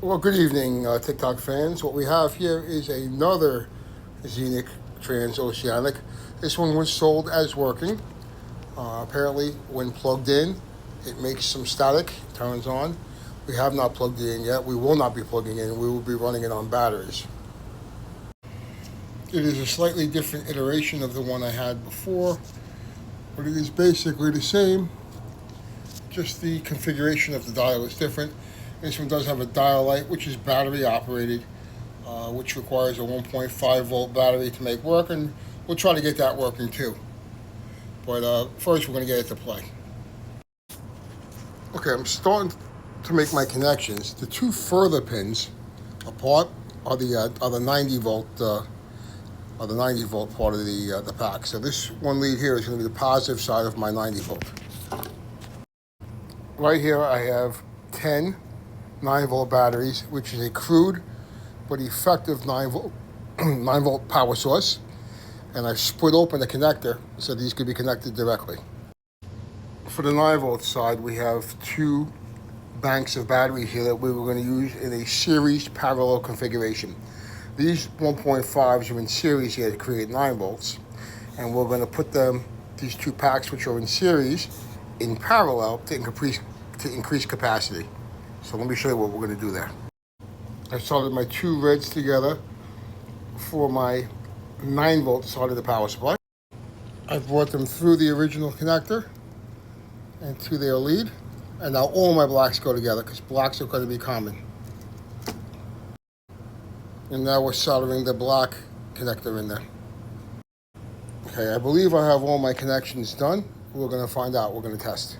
Well, good evening, TikTok fans. What we have here is another Zenith Transoceanic. This one was sold as working. Apparently, when plugged in, it makes some static, turns on. We have not plugged it in yet. We will not be plugging in. We will be running it on batteries. It is a slightly different iteration of the one I had before, but it is basically the same. Just the configuration of the dial is different. This one does have a dial light, which is battery operated, which requires a 1.5 volt battery to make work, and we'll try to get that working too. But first we're going to get it to play. Okay, I'm starting to make my connections. The two further pins apart are the 90 volt part of the pack. So this one lead here is going to be the positive side of my 90 volt. Right here I have 10 9-volt batteries, which is a crude but effective 9-volt power source. And I split open the connector so these could be connected directly. For the 9-volt side, we have two banks of batteries here that we were going to use in a series parallel configuration. These 1.5s are in series here to create 9 volts. And we're going to put these two packs, which are in series, in parallel to increase capacity. So let me show you what we're going to do there. I soldered my two reds together for my 9-volt side of the power supply. I brought them through the original connector and to their lead. And now all my blacks go together because blacks are going to be common. And now we're soldering the black connector in there. Okay, I believe I have all my connections done. We're going to find out. We're going to test.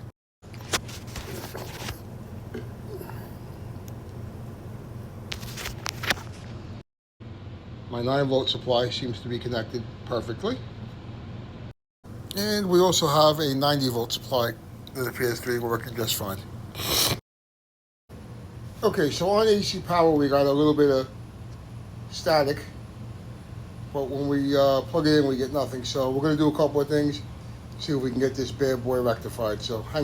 My 9-volt supply seems to be connected perfectly. And we also have a 90-volt supply that appears to be working just fine. Okay, so on AC power we got a little bit of static, but when we plug it in we get nothing. So we're going to do a couple of things, see if we can get this bad boy rectified. So hang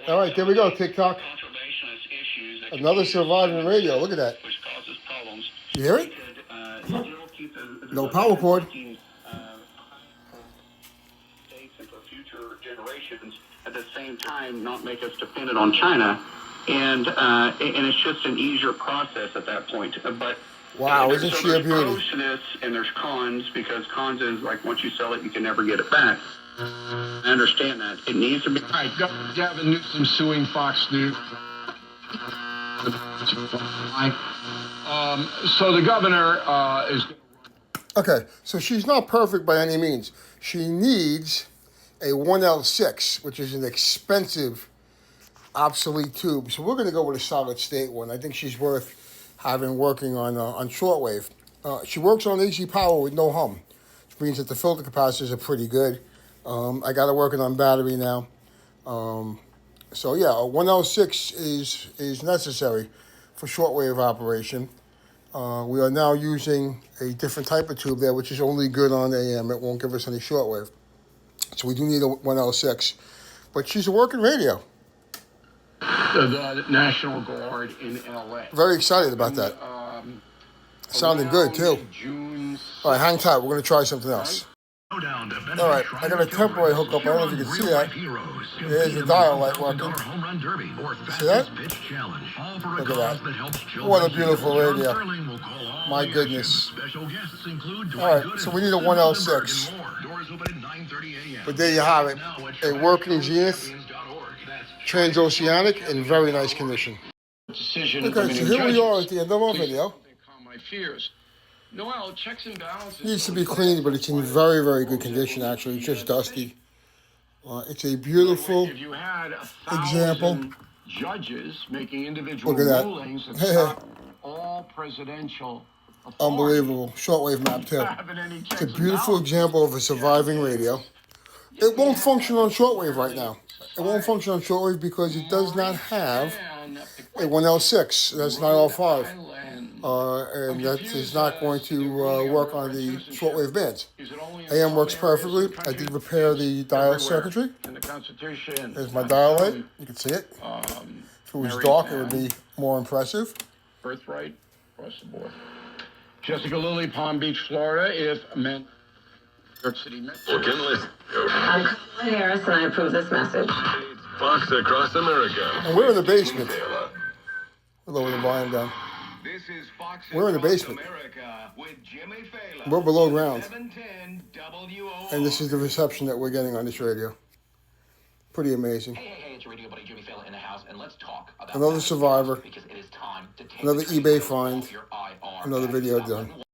on. All right, there we go, TikTok. Another surviving radio, look at that. You hear it? No power cord. At the same time, not make us dependent on China, and it's just an easier process at that point. But wow, isn't she a beauty? There's pros to this, and there's cons, because cons is like once you sell it, you can never get it back. I understand that. It needs to be. All right, Gavin Newsom suing Fox News. So the governor is. Okay, so she's not perfect by any means. She needs a 1L6, which is an expensive, obsolete tube. So we're going to go with a solid state one. I think she's worth having working on shortwave. She works on AC power with no hum, which means that the filter capacitors are pretty good. I got her working on battery now. So yeah, a 1L6 is necessary for shortwave operation. We are now using a different type of tube there, which is only good on AM. It won't give us any shortwave. So we do need a 1L6. But she's a working radio. The National Guard in L.A. Very excited about that. Sounding good, too. All right, hang tight. We're going to try something else. All right, I got a temporary hookup. I don't know if you can see that. There's the dial light working. See that? Look at that. What a beautiful radio. My goodness. All right, so we need a 1L6. But there you have it. A working Zenith Transoceanic in very nice condition. Okay, so here we are at the end of our video. Noel, checks and balances. Needs to be cleaned, but it's in very, very good condition, actually. It's just dusty. It's a beautiful example. Judges making individual Look at that. rulings that stop all presidential authority. Unbelievable. Shortwave map, too. It's a beautiful example of a surviving radio. It won't function on shortwave right now. It won't function on shortwave because it does not have a 1L6. That's 905. And that is not going to work on the shortwave bands. AM works perfectly. I did repair the dial circuitry. There's my dial light. You can see it. If it was dark, it would be more impressive. Birthright across the board. Jessica Lilly, Palm Beach, Florida. If men, New York City, Metro. I'm Kamala Harris, and I approve this message. Fox across America. And we're in the basement. We'll lower the volume down. This is Fox We're in the basement. America with Jimmy Fallon. We're below ground. 710 WOR. And this is the reception that we're getting on this radio. Pretty amazing. Hey, it's your radio buddy Jimmy Fallon in the house, and let's talk about Another survivor. because it is time to take Another the eBay off find. your IR Another at video 711. done.